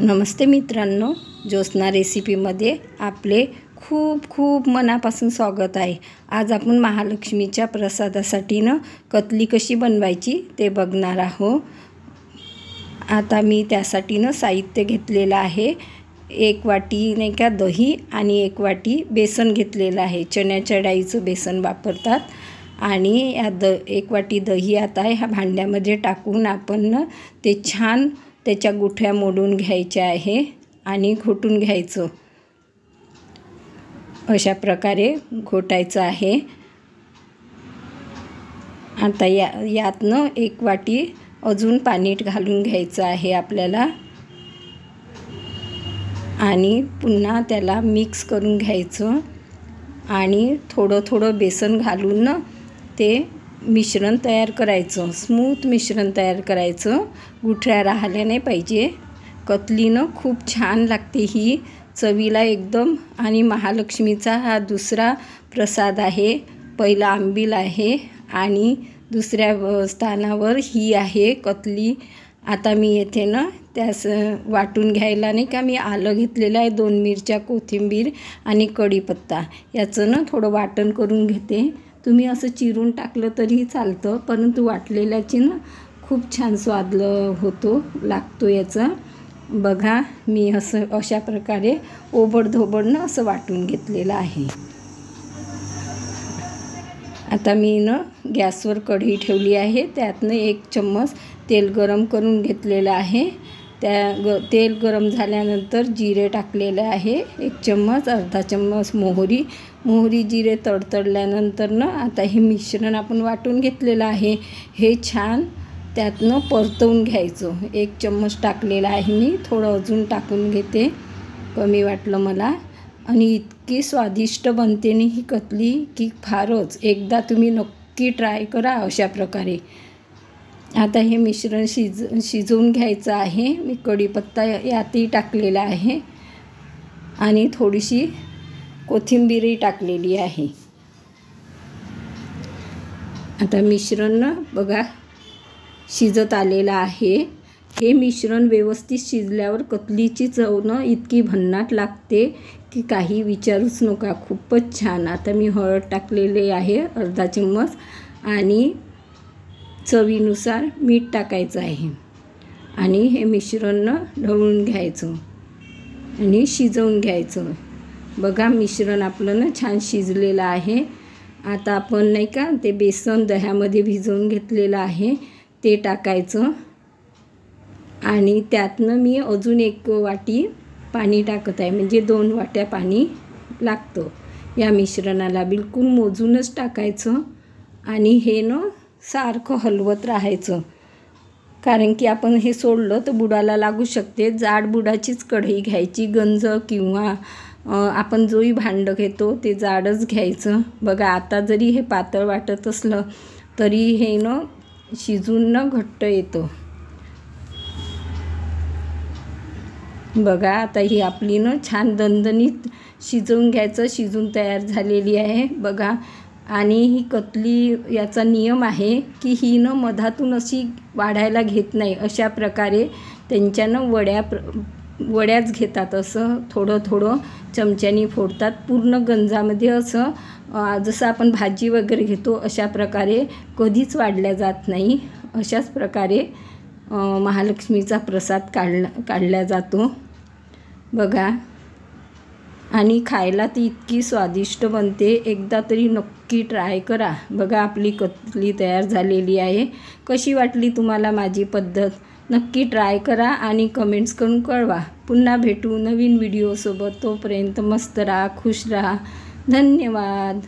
नमस्ते मित्रांनो, ज्योत्स्ना रेसिपीमध्ये आपले खूप खूप मनापासून स्वागत आहे। आज आपण महालक्ष्मीच्या प्रसादासाठी कतली कशी बनवायची ते बघणार आहोत। आता मी त्यासाठी साहित्य घेतलेलं आहे। 1 वाटी नाही का दही आणि 1 वाटी बेसन घेतलेलं आहे। चण्याच्या डाळीचं बेसन वापरतात आणि या 1 वाटी दही आता ह्या भांड्यामध्ये टाकून आपण ते छान त्याच्या गुठळ्या मोडून घ्यायच्या आहे आणि घोटून घ्यायचं। अशा प्रकारे घोटायचं आहे। आता यातनं 1 वाटी अजून पाणी घालून घ्यायचं आहे आपल्याला आणि पुन्हा त्याला मिक्स करून घ्यायचं आणि थोडं थोडं बेसन घालून ते मिश्रण तयार करायचं। स्मूथ मिश्रण तयार करायचं, गुठळ्या राहिल्या नाही पाहिजे। कतलीनं खूप छान लागते ही, चवीला एकदम। आणि महालक्ष्मीचा हा दुसरा प्रसाद आहे। पहिला आंबील आहे आणि दुसऱ्या स्थानावर ही आहे कतली। आता मी येथे त्यास वाटून घ्यायला नाही का मी आलं घेतलेलं आहे, 2 मिरच्या, कोथिंबीर आणि कढीपत्ता याचं थोडं वाटण करून घेते। तुम्ही असं चिरून टाकलं तरी चालतं, परंतु वाटलेल्याची खूप छान स्वाद लागतो याचा। बघा मी अशा प्रकारे ओबडधोबडनं असं वाटून घेतलेलं आहे। आता मी गॅसवर कढई ठेवली आहे, त्यातनं 1 चम्मच तेल गरम करून घेतलेलं आहे। तेल गरम झाल्यानंतर जिरे टाकलेले आहे 1 चम्मच, अर्धा चम्मच मोहरी जिरे तडतडल्यानंतर आता हे मिश्रण आपण वाटून घेतलेलं आहे हे छान त्यातनं परतवून घ्यायचं। 1 चम्मच टाकलेला आहे मी, थोडं अजून टाकून घेते, कमी वाटलं मला। आणि इतकी स्वादिष्ट बनते ही कतली की फारच, एकदा तुम्ही नक्की ट्राय करा अशा प्रकारे। आता हे मिश्रण शिजवून घ्यायचं आहे। मी कढीपत्ता यातही टाकलेला आहे आणि थोडीशी कोथिंबीरही टाकलेली आहे। आता मिश्रण बघा शिजत आलेलं आहे। हे मिश्रण व्यवस्थित शिजल्यावर कतलीची चव इतकी भन्नाट लागते की काही विचारूच नका, खूपच छान। आता मी हळद टाकलेले आहे अर्धा चम्मच आणि चवीनुसार मीठ टाकायचं आहे आणि हे मिश्रण ढवळून घ्यायचं आणि शिजवून घ्यायचं। बघा मिश्रण आपलं छान शिजलेलं आहे। आता आपण नाही का ते बेसन दह्यामध्ये भिजवून घेतलेलं आहे ते टाकायचं आणि त्यातनं मी अजून 1 वाटी पाणी टाकत आहे, म्हणजे 2 वाट्या पाणी लागतं या मिश्रणाला। बिलकुल मोजूनच टाकायचं आणि हे सारखं हलवत राहायचं, कारण की आपण हे सोडलं तर बुडाला लागू शकते। जाड बुडाचीच कढई घ्यायची, गंज किंवा आपण जोही भांडं घेतो ते जाडच घ्यायचं। बघा आता जरी हे पातळ वाटत असलं तरी हे शिजून घट्ट येतं। बघा आता ही आपली छान दणदणीत शिजवून घ्यायचं, शिजून तयार झालेली आहे बघा। आणि ही कतली याचा नियम आहे की ही मधातून अशी वाढायला घेत नाही, अशा प्रकारे त्यांच्यानं वड्याच घेतात, असं थोडं थोडं चमच्यानी फोडतात। पूर्ण गंजामध्ये असं जसं आपण भाजी वगैरे घेतो अशा प्रकारे कधीच वाढल्या जात नाही। अशाच प्रकारे महालक्ष्मीचा प्रसाद काढला जातो बघा। आणि खायला ती इतकी स्वादिष्ट बनते, एकदा तरी नक्की ट्राय करा। बघा आपली कतली तयार झालेली आहे। कशी वाटली तुम्हाला माझी पद्धत? नक्की ट्राय करा आणि कमेंट्स करून कळवा। पुन्हा भेटू नवीन व्हिडिओसोबत, तोपर्यंत मस्त राहा, खुश राहा। धन्यवाद।